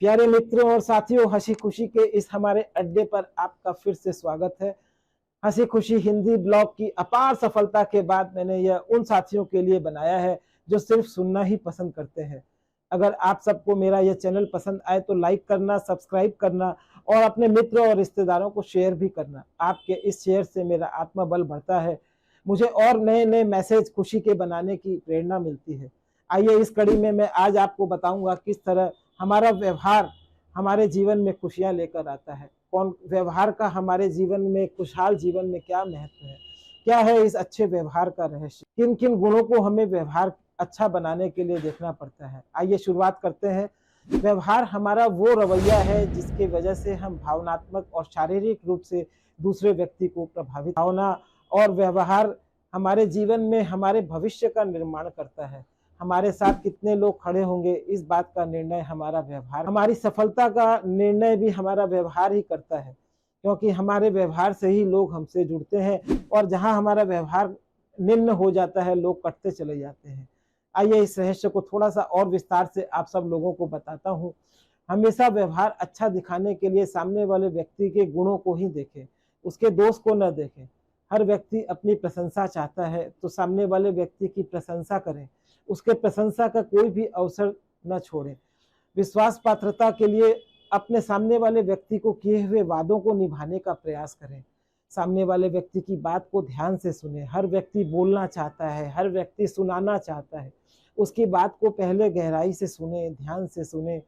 प्यारे मित्रों और साथियों, हंसी खुशी के इस हमारे अड्डे पर आपका फिर से स्वागत है। हंसी खुशी हिंदी ब्लॉग की अपार सफलता के बाद मैंने यह उन साथियों के लिए बनाया है जो सिर्फ सुनना ही पसंद करते हैं। अगर आप सबको मेरा यह चैनल पसंद आए तो लाइक करना, सब्सक्राइब करना और अपने मित्रों और रिश्तेदारों को शेयर भी करना। आपके इस शेयर से मेरा आत्मबल बढ़ता है, मुझे और नए नए मैसेज खुशी के बनाने की प्रेरणा मिलती है। आइए इस कड़ी में मैं आज आपको बताऊंगा किस तरह हमारा व्यवहार हमारे जीवन में खुशियां लेकर आता है। कौन व्यवहार का हमारे जीवन में, खुशहाल जीवन में क्या महत्व है, क्या है इस अच्छे व्यवहार का रहस्य, किन किन गुणों को हमें व्यवहार अच्छा बनाने के लिए देखना पड़ता है। आइए शुरुआत करते हैं। व्यवहार हमारा वो रवैया है जिसकी वजह से हम भावनात्मक और शारीरिक रूप से दूसरे व्यक्ति को प्रभावित। भावना और व्यवहार हमारे जीवन में हमारे भविष्य का निर्माण करता है। हमारे साथ कितने लोग खड़े होंगे इस बात का निर्णय हमारा व्यवहार, हमारी सफलता का निर्णय भी हमारा व्यवहार ही करता है, क्योंकि हमारे व्यवहार से ही लोग हमसे जुड़ते हैं और जहां हमारा व्यवहार निम्न हो जाता है लोग कटते चले जाते हैं। आइए इस रहस्य को थोड़ा सा और विस्तार से आप सब लोगों को बताता हूँ। हमेशा व्यवहार अच्छा दिखाने के लिए सामने वाले व्यक्ति के गुणों को ही देखें, उसके दोष को न देखें। हर व्यक्ति अपनी प्रशंसा चाहता है तो सामने वाले व्यक्ति की प्रशंसा करें, उसके प्रशंसा का कोई भी अवसर न छोड़ें। विश्वास पात्रता के लिए अपने सामने वाले व्यक्ति को किए हुए वादों को निभाने का प्रयास करें। सामने वाले व्यक्ति की बात को ध्यान से सुने। हर व्यक्ति बोलना चाहता है, हर व्यक्ति सुनाना चाहता है। उसकी बात को पहले गहराई से सुने, ध्यान से सुने,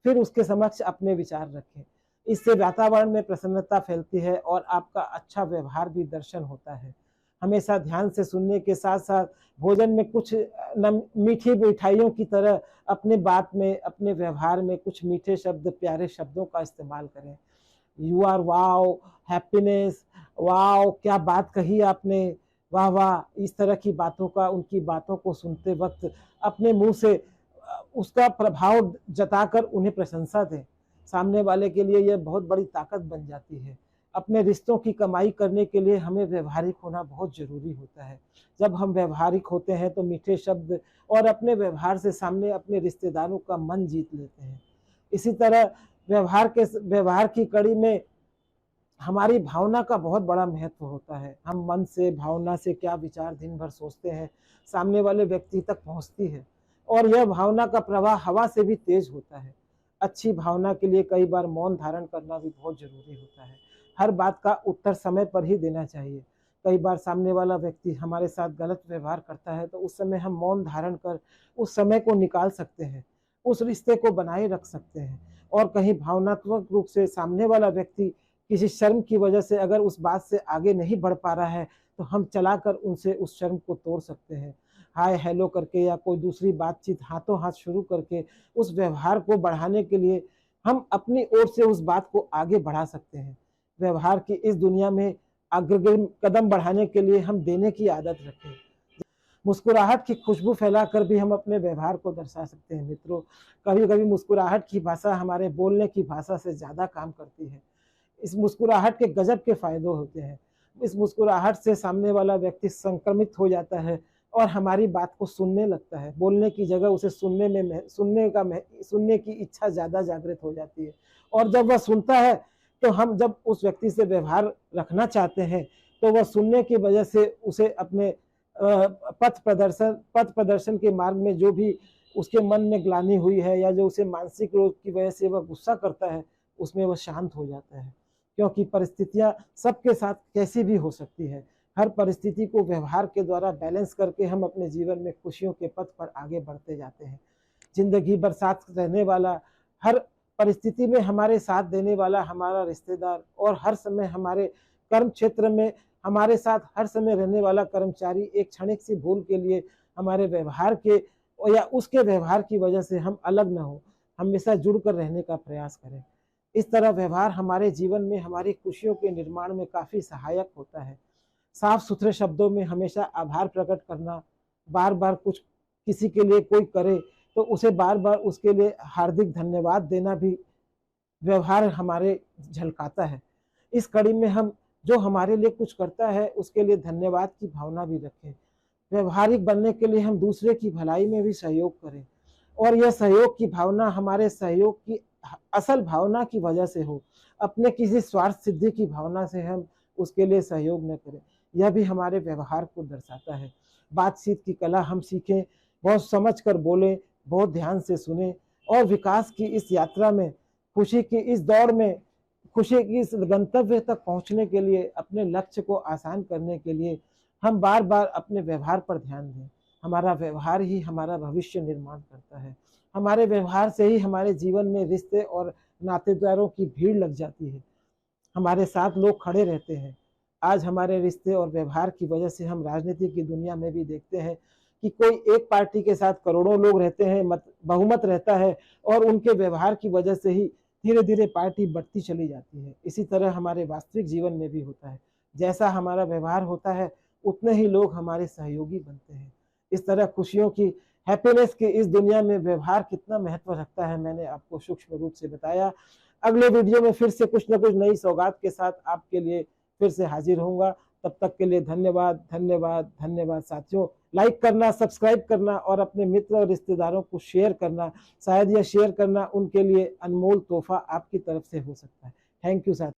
फिर उसके समक्ष अपने विचार रखें। इससे वातावरण में प्रसन्नता फैलती है और आपका अच्छा व्यवहार भी दर्शन होता है। हमेशा ध्यान से सुनने के साथ साथ भोजन में कुछ मीठी मिठाइयों की तरह अपने बात में, अपने व्यवहार में कुछ मीठे शब्द, प्यारे शब्दों का इस्तेमाल करें। You are wow, happiness, wow क्या बात कही आपने, वाह वाह, इस तरह की बातों का, उनकी बातों को सुनते वक्त अपने मुंह से उसका प्रभाव जताकर उन्हें प्रशंसा दें। सामने वाले के लिए यह बहुत बड़ी ताकत बन जाती है। अपने रिश्तों की कमाई करने के लिए हमें व्यवहारिक होना बहुत जरूरी होता है। जब हम व्यवहारिक होते हैं तो मीठे शब्द और अपने व्यवहार से सामने अपने रिश्तेदारों का मन जीत लेते हैं। इसी तरह व्यवहार की कड़ी में हमारी भावना का बहुत बड़ा महत्व होता है। हम मन से, भावना से क्या विचार दिन भर सोचते हैं, सामने वाले व्यक्ति तक पहुंचती है और यह भावना का प्रवाह हवा से भी तेज होता है। अच्छी भावना के लिए कई बार मौन धारण करना भी बहुत जरूरी होता है। हर बात का उत्तर समय पर ही देना चाहिए। कई बार सामने वाला व्यक्ति हमारे साथ गलत व्यवहार करता है तो उस समय हम मौन धारण कर उस समय को निकाल सकते हैं, उस रिश्ते को बनाए रख सकते हैं। और कहीं भावनात्मक रूप से सामने वाला व्यक्ति किसी शर्म की वजह से अगर उस बात से आगे नहीं बढ़ पा रहा है तो हम चलाकर उनसे उस शर्म को तोड़ सकते हैं। हाय हेलो करके या कोई दूसरी बातचीत हाथों हाथ शुरू करके उस व्यवहार को बढ़ाने के लिए हम अपनी ओर से उस बात को आगे बढ़ा सकते हैं। व्यवहार की इस दुनिया में अग्रणी कदम बढ़ाने के लिए हम देने की आदत रखें। मुस्कुराहट की खुशबू फैलाकर भी हम अपने व्यवहार को दर्शा सकते हैं। मित्रों, कभी कभी मुस्कुराहट की भाषा हमारे बोलने की भाषा से ज्यादा काम करती है। इस मुस्कुराहट के गजब के फायदे होते हैं। इस मुस्कुराहट से सामने वाला व्यक्ति संक्रमित हो जाता है और हमारी बात को सुनने लगता है। बोलने की जगह उसे सुनने की इच्छा ज्यादा जागृत हो जाती है और जब वह सुनता है तो हम जब उस व्यक्ति से व्यवहार रखना चाहते हैं तो वह सुनने की वजह से उसे अपने पथ प्रदर्शन के मार्ग में जो भी उसके मन में ग्लानि हुई है या जो उसे मानसिक रोग की वजह से वह गुस्सा करता है उसमें वह शांत हो जाता है। क्योंकि परिस्थितियां सबके साथ कैसी भी हो सकती है, हर परिस्थिति को व्यवहार के द्वारा बैलेंस करके हम अपने जीवन में खुशियों के पथ पर आगे बढ़ते जाते हैं। जिंदगी भर साथ रहने वाला, हर परिस्थिति में हमारे साथ देने वाला हमारा रिश्तेदार और हर समय हमारे कर्म क्षेत्र में हमारे साथ हर समय रहने वाला कर्मचारी एक क्षणिक सी भूल के लिए हमारे व्यवहार के या उसके व्यवहार की वजह से हम अलग न हो, हमेशा जुड़कर रहने का प्रयास करें। इस तरह व्यवहार हमारे जीवन में हमारी खुशियों के निर्माण में काफी सहायक होता है। साफ सुथरे शब्दों में हमेशा आभार प्रकट करना, बार बार कुछ किसी के लिए कोई करे तो उसे बार बार उसके लिए हार्दिक धन्यवाद देना भी व्यवहार हमारे झलकाता है। इस कड़ी में हम जो हमारे लिए कुछ करता है उसके लिए धन्यवाद की भावना भी रखें। व्यवहारिक बनने के लिए हम दूसरे की भलाई में भी सहयोग करें और यह सहयोग की भावना हमारे सहयोग की असल भावना की वजह से हो, अपने किसी स्वार्थ सिद्धि की भावना से हम उसके लिए सहयोग न करें। यह भी हमारे व्यवहार को दर्शाता है। बातचीत की कला हम सीखें, बहुत समझ कर बोलें, बहुत ध्यान से सुने और विकास की इस यात्रा में, खुशी की इस दौड़ में, खुशी की इस गंतव्य तक पहुंचने के लिए, अपने लक्ष्य को आसान करने के लिए हम बार बार अपने व्यवहार पर ध्यान दें। हमारा व्यवहार ही हमारा भविष्य निर्माण करता है। हमारे व्यवहार से ही हमारे जीवन में रिश्ते और नातेदारों की भीड़ लग जाती है। हमारे साथ लोग खड़े रहते हैं। आज हमारे रिश्ते और व्यवहार की वजह से हम राजनीति की दुनिया में भी देखते हैं कि कोई एक पार्टी के साथ करोड़ों लोग रहते हैं, बहुमत रहता है और उनके व्यवहार की वजह से ही धीरे धीरे पार्टी बढ़ती चली जाती है। इसी तरह हमारे वास्तविक जीवन में भी होता है। जैसा हमारा व्यवहार होता है उतने ही लोग हमारे सहयोगी बनते हैं। इस तरह खुशियों की, हैप्पीनेस की इस दुनिया में व्यवहार कितना महत्व रखता है, मैंने आपको सूक्ष्म रूप से बताया। अगले वीडियो में फिर से कुछ न कुछ नई सौगात के साथ आपके लिए फिर से हाजिर होऊंगा। तब तक के लिए धन्यवाद, धन्यवाद, धन्यवाद साथियों। लाइक करना, सब्सक्राइब करना और अपने मित्र और रिश्तेदारों को शेयर करना। शायद यह शेयर करना उनके लिए अनमोल तोहफा आपकी तरफ से हो सकता है। थैंक यू साथियों।